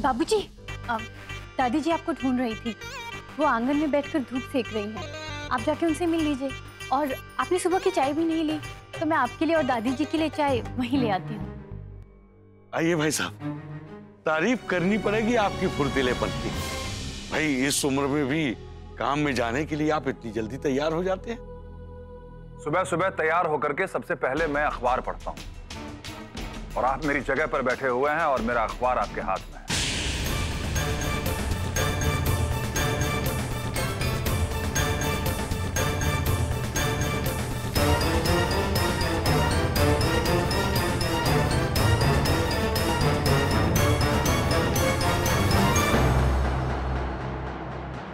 बाबूजी, दादी जी आपको ढूंढ रही थी। वो आंगन में बैठकर धूप सेक रही हैं। आप जाके उनसे मिल लीजिए। और आपने सुबह की चाय भी नहीं ली, तो मैं आपके लिए और दादी जी के लिए चाय वहीं ले आती हूँ। आइए भाई साहब, तारीफ करनी पड़ेगी आपकी फुर्तीलेपन की। भाई इस उम्र में भी काम में जाने के लिए आप इतनी जल्दी तैयार हो जाते हैं? सुबह सुबह तैयार होकर के सबसे पहले मैं अखबार पढ़ता हूँ, और आप मेरी जगह पर बैठे हुए हैं और मेरा अखबार आपके हाथ में है।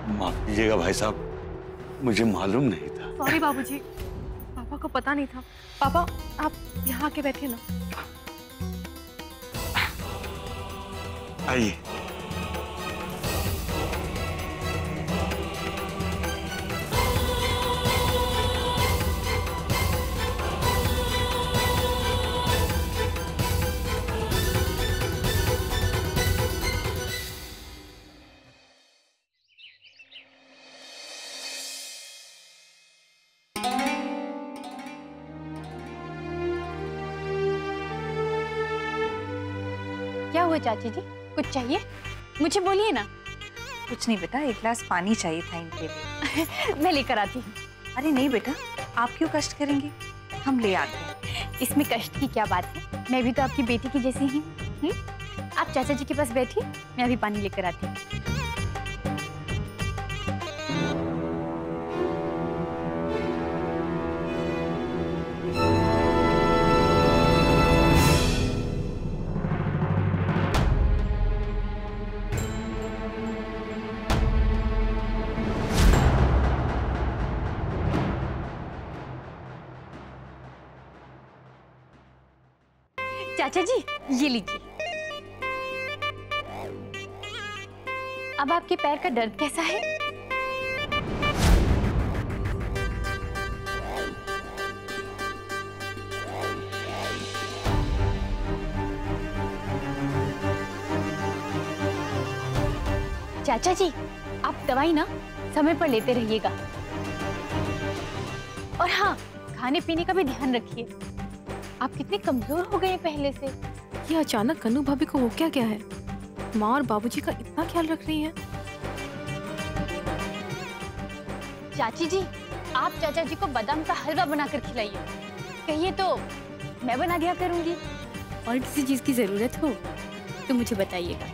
माफ कीजिएगा भाई साहब, मुझे मालूम नहीं था। सॉरी बाबूजी, पापा को पता नहीं था। पापा आप यहाँ आके बैठे ना। आइए। क्या हुआ चाची जी, कुछ चाहिए? मुझे बोलिए ना। कुछ नहीं बेटा, एक गिलास पानी चाहिए था इनके लिए। मैं लेकर आती हूँ। अरे नहीं बेटा, आप क्यों कष्ट करेंगे, हम ले आते हैं। इसमें कष्ट की क्या बात है, मैं भी तो आपकी बेटी की जैसी ही हूँ। आप चाचा जी के पास बैठिए, मैं अभी पानी लेकर आती हूँ। चाचा जी ये लीजिए। अब आपके पैर का दर्द कैसा है? चाचा जी आप दवाई ना समय पर लेते रहिएगा। और हाँ, खाने पीने का भी ध्यान रखिए। आप कितने कमजोर हो गए पहले से। ये अचानक कन्नू भाभी को हो क्या गया है? माँ और बाबूजी का इतना ख्याल रख रही हैं। चाची जी आप चाचा जी को बादाम का हलवा बनाकर खिलाइए। कहिए तो मैं बना दिया करूंगी। और किसी चीज की जरूरत हो तो मुझे बताइएगा।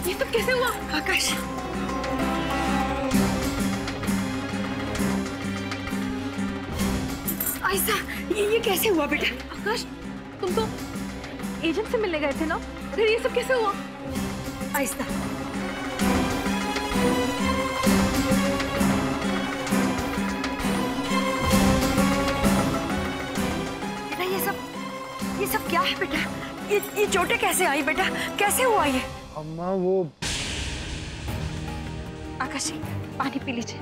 ये सब कैसे हुआ? आकाश, आयशा, ये कैसे हुआ बेटा? आकाश, तुम तो एजेंट से मिलने गए थे ना, फिर ये सब कैसे हुआ? आयशा, बेटा ये सब क्या है बेटा? ये चोटें कैसे आई बेटा? कैसे हुआ ये? अम्मा वो आकाश जी, पानी पी लीजिए।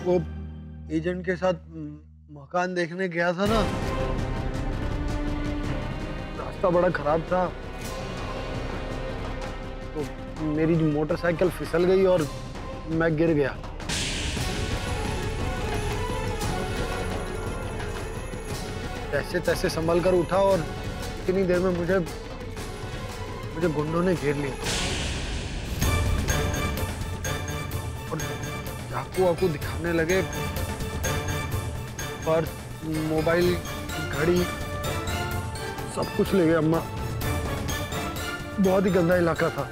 वो एजेंट के साथ मकान देखने गया था ना, रास्ता बड़ा खराब था, तो मेरी मोटरसाइकिल फिसल गई और मैं गिर गया। जैसे तैसे संभल कर उठा और इतनी देर में मुझे गुंडों ने घेर लिया और चाकू वाकू दिखाने लगे। पर्स, मोबाइल, घड़ी सब कुछ ले गए अम्मा। बहुत ही गंदा इलाका था।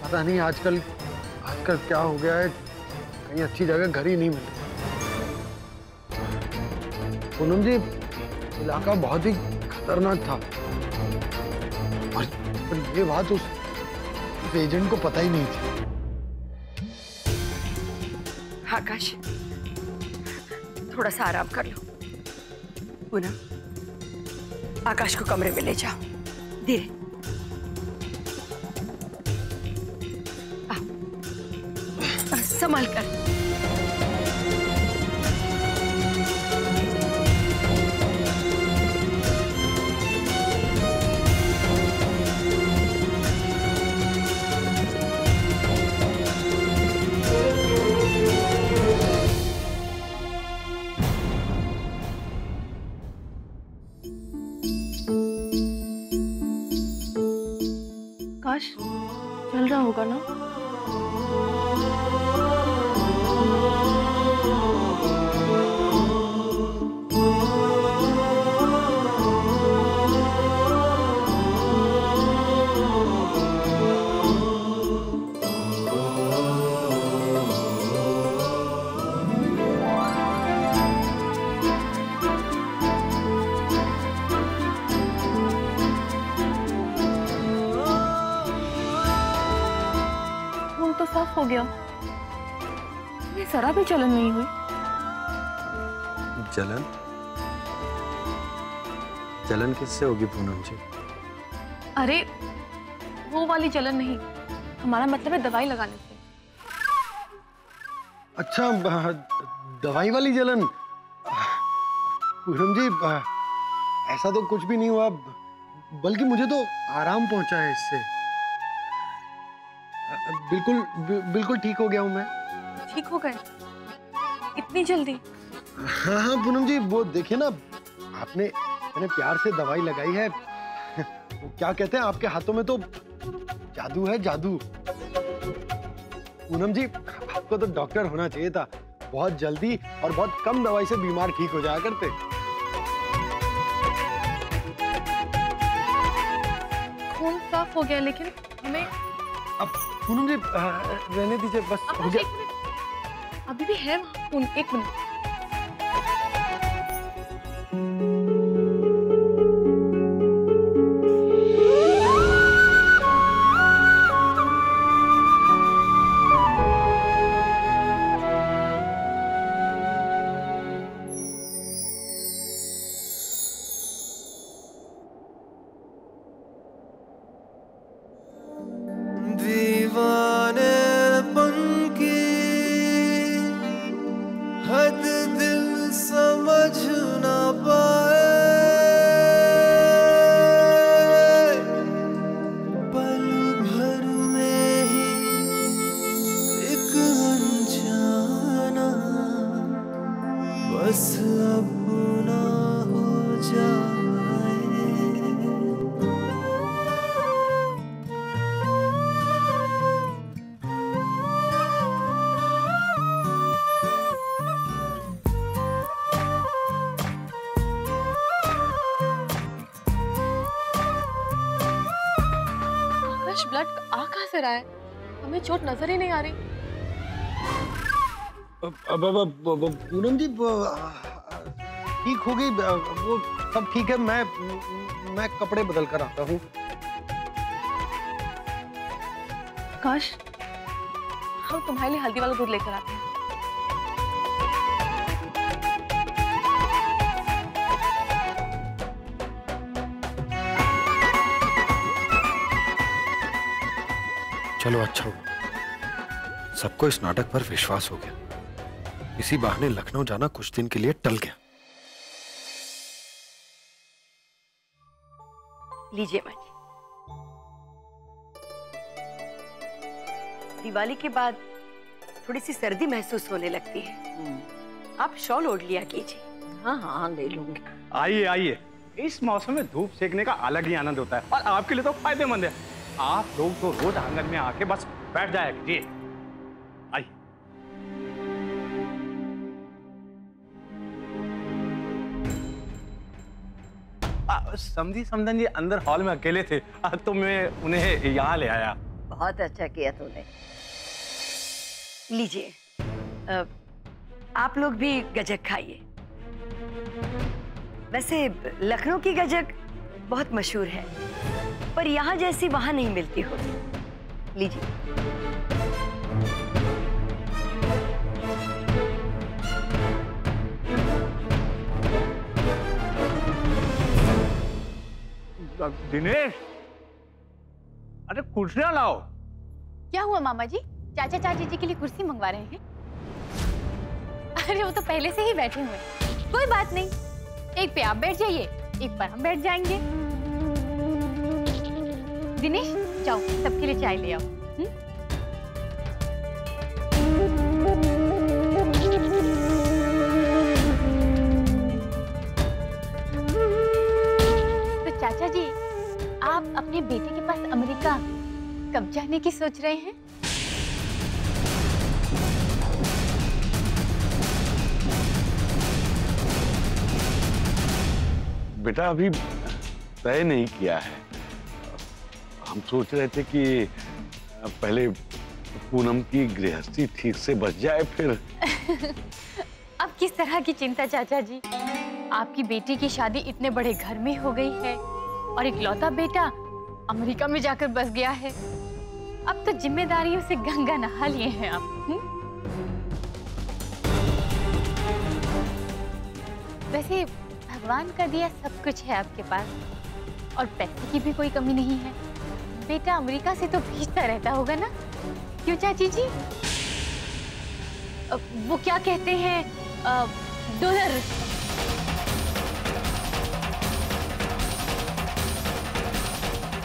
पता नहीं आजकल क्या हो गया है, कहीं अच्छी जगह घर ही नहीं मिल रही। पूनम जी, इलाका बहुत ही खतरनाक था और ये बात उस एजेंट को पता ही नहीं थी। आकाश, थोड़ा सा आराम कर लो। पूनम, आकाश को कमरे में ले जाओ, धीरे। संभाल कर। आकाश चल रहा होगा ना? तो साफ हो गया। ये जरा भी जलन नहीं हुई। जलन? जलन किससे होगी पूनम जी? अरे वो वाली जलन नहीं, हमारा मतलब है दवाई लगाने से। अच्छा, दवाई वाली जलन। पूनम जी, ऐसा तो कुछ भी नहीं हुआ, बल्कि मुझे तो आराम पहुंचा है इससे। बिल्कुल ठीक हो गया हूँ मैं। ठीक हो गए? इतनी जल्दी? हाँ पूनम जी, वो देखिए ना, मैंने प्यार से दवाई लगाई है। वो क्या कहते हैं, आपके हाथों में तो जादू है, जादू। पूनम जी, आपको तो डॉक्टर होना चाहिए था। बहुत जल्दी और बहुत कम दवाई से बीमार ठीक हो जाया करते। खून साफ हो गया, लेकिन हमें अब पूनम जी रहने दीजिए, बस हो गया। अभी भी है वहाँ खून। एक मिनट। ब्लड आ कहाँ से रहा है? हमें चोट नजर ही नहीं आ रही। पूनम जी ठीक हो गई, वो सब ठीक है। मैं कपड़े बदल कर आता हूँ। आकाश, हम तुम्हारे लिए हल्दी वाला दूध लेकर आते हैं। चलो अच्छा हुआ, सबको इस नाटक पर विश्वास हो गया। इसी बहाने लखनऊ जाना कुछ दिन के लिए टल गया। लीजिए माँ जी। दिवाली के बाद थोड़ी सी सर्दी महसूस होने लगती है, आप शॉल ओढ़ लिया कीजिए। हाँ हाँ ले लूंगी। आइए आइए, इस मौसम में धूप सेकने का अलग ही आनंद होता है और आपके लिए तो फायदेमंद है। आप लोग तो रोज आंगन में आके बस बैठ जाया कीजिए। आइए। समझी समझन जी अंदर हॉल में अकेले थे तो मैं उन्हें यहाँ ले आया। बहुत अच्छा किया तूने। लीजिए, आप लोग भी गजक खाइए। वैसे लखनऊ की गजक बहुत मशहूर है, पर यहाँ जैसी वहां नहीं मिलती होगी। लीजिए। दिनेश, अरे कुर्सियां लाओ। क्या हुआ मामा जी? चाचा चाची जी के लिए कुर्सी मंगवा रहे हैं? अरे वो तो पहले से ही बैठे हुए हैं। कोई बात नहीं, एक पे आप बैठ जाइए, एक पर हम बैठ जाएंगे। दिनेश जाओ, सबके लिए चाय ले आओ। तो चाचा जी, आप अपने बेटे के पास अमेरिका कब जाने की सोच रहे हैं? बेटा अभी तय नहीं किया है। हम सोच रहे थे कि पहले पूनम की गृहस्थी ठीक से बच जाए फिर। अब किस तरह की चिंता चाचा जी? आपकी बेटी की शादी इतने बड़े घर में हो गई है और इकलौता बेटा अमेरिका में जाकर बस गया है। अब तो जिम्मेदारियों से गंगा नहा लिए हैं आप। वैसे भगवान का दिया सब कुछ है आपके पास और पैसे की भी कोई कमी नहीं है। बेटा अमेरिका से तो भेजता रहता होगा ना, क्यों चाची जी? वो क्या कहते हैं, डॉलर।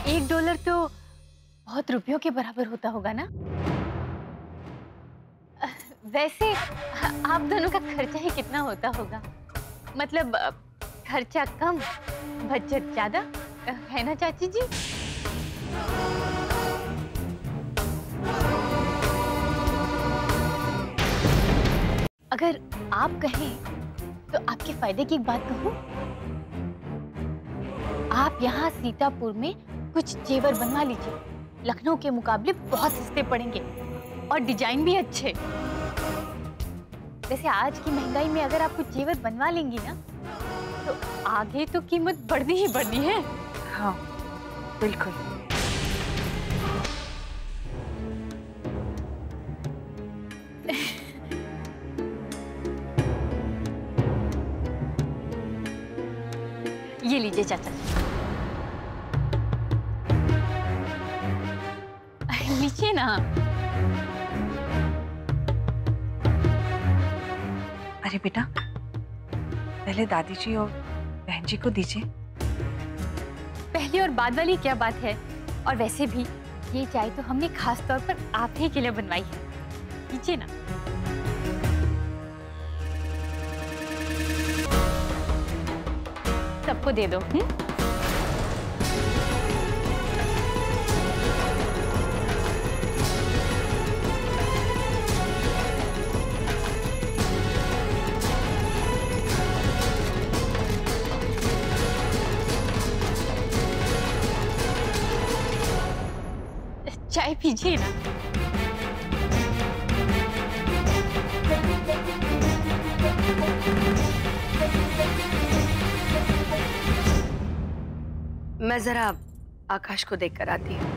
$1 तो बहुत रुपयों के बराबर होता होगा ना? वैसे आप दोनों का खर्चा ही कितना होता होगा? मतलब खर्चा कम बचत ज्यादा, है ना चाची जी? अगर आप कहें तो आपके फायदे की एक बात कहूं, आप यहाँ सीतापुर में कुछ जेवर बनवा लीजिए। लखनऊ के मुकाबले बहुत सस्ते पड़ेंगे और डिजाइन भी अच्छे। वैसे आज की महंगाई में अगर आप कुछ जेवर बनवा लेंगी ना तो आगे तो कीमत बढ़नी ही बढ़नी है। हाँ बिल्कुल। ये लीजिए चाचा जी, लीजिए ना। अरे बेटा, पहले दादी जी और बहन जी को दीजिए। पहले और बाद वाली क्या बात है? और वैसे भी ये चाय तो हमने खास तौर पर आप ही के लिए बनवाई है। लीजिए ना। सबको दे दो। चाय पीजिए ना। मैं जरा आकाश को देखकर आती हूँ।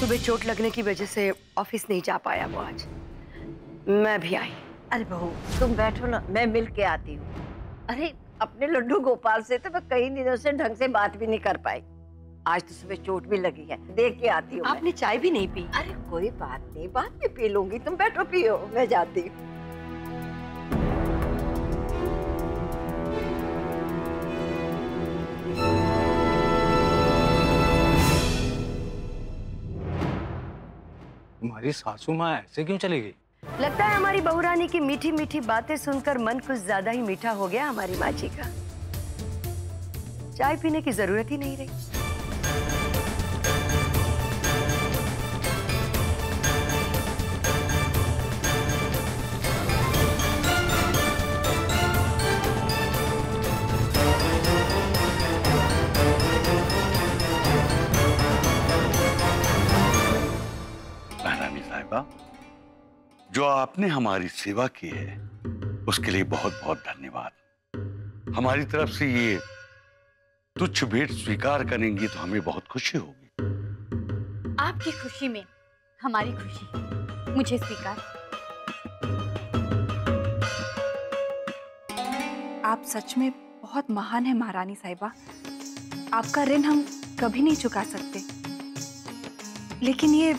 सुबह चोट लगने की वजह से ऑफिस नहीं जा पाया वो आज। मैं भी आई। अरे बहू तुम बैठो ना, मैं मिल के आती हूँ। अरे अपने लड्डू गोपाल से तो मैं कई दिनों से ढंग से बात भी नहीं कर पाई। आज तो सुबह चोट भी लगी है, देख के आती हूँ। आपने चाय भी नहीं पी? अरे कोई बात नहीं, बाद में पी लूंगी, तुम बैठो पियो, मैं जाती हूँ। तुम्हारी सासू माँ ऐसे क्यों चली गई? लगता है हमारी बहुरानी की मीठी मीठी बातें सुनकर मन कुछ ज्यादा ही मीठा हो गया हमारी माँ जी का। चाय पीने की जरूरत ही नहीं रही। महारानी साहिबा, जो आपने हमारी सेवा की है उसके लिए बहुत बहुत धन्यवाद। हमारी तरफ से ये तुच्छ भेंट स्वीकार करेंगी तो हमें बहुत खुशी होगी। आपकी खुशी में हमारी खुशी, मुझे स्वीकार। आप सच में बहुत महान हैं महारानी साहिबा। आपका ऋण हम कभी नहीं चुका सकते। लेकिन ये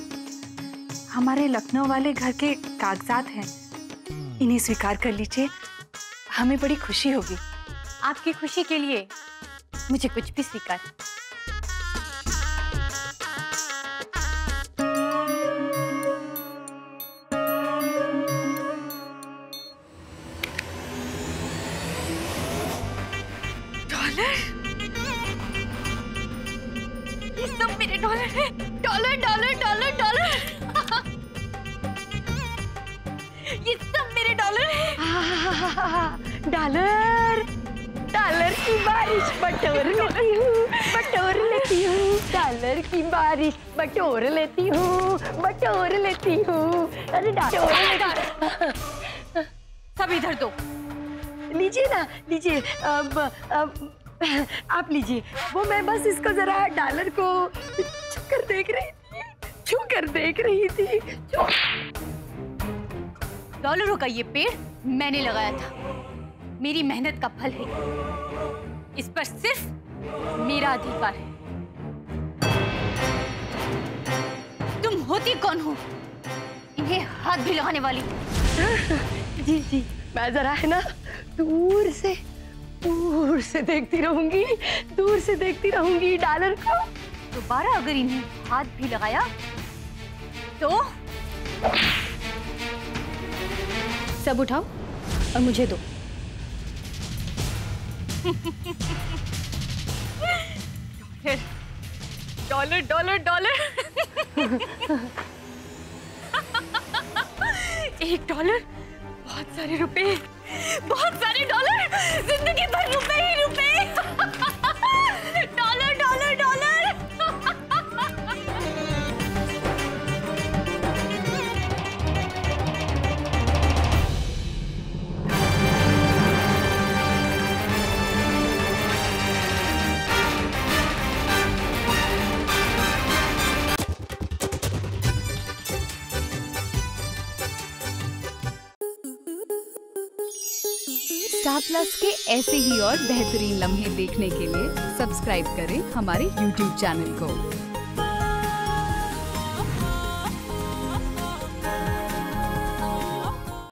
हमारे लखनऊ वाले घर के कागजात हैं, इन्हें स्वीकार कर लीजिए, हमें बड़ी खुशी होगी। आपकी खुशी के लिए मुझे कुछ भी स्वीकार। डॉलर? ये सब मेरे डॉलर हैं। डॉलर डॉलर डॉलर डॉलर ये सब मेरे डॉलर हैं। डॉलर डॉलर की बारिश बटोर लेती हूँ, बटोर लेती हूँ। डॉलर की बारिश बटोर लेती हूँ, बटोर लेती हूँ। अरे डॉलर सब इधर दो। लीजिए ना, लीजिए। अब आप लीजिए। वो मैं बस इसको जरा डॉलर को छू कर देख रही थी, छू कर देख रही थी। डॉलरों का ये पेड़ मैंने लगाया था, मेरी मेहनत का फल है। इस पर सिर्फ मेरा अधिकार है। तुम होती कौन हो इन्हें हाथ भी लगाने वाली? जी जी, मैं जरा है ना दूर से देखती रहूंगी, दूर से देखती रहूंगी डॉलर को। दोबारा अगर इन्हें हाथ भी लगाया तो सब उठाओ और मुझे दो। डॉलर डॉलर डॉलर एक डॉलर, बहुत सारे रुपए, बहुत सारे डॉलर, जिंदगी भर रुपए ही रुपए। Dollar dollar dollar. Star plus के ऐसे ही और बेहतरीन लम्हे देखने के लिए सब्सक्राइब करें हमारे YouTube चैनल को।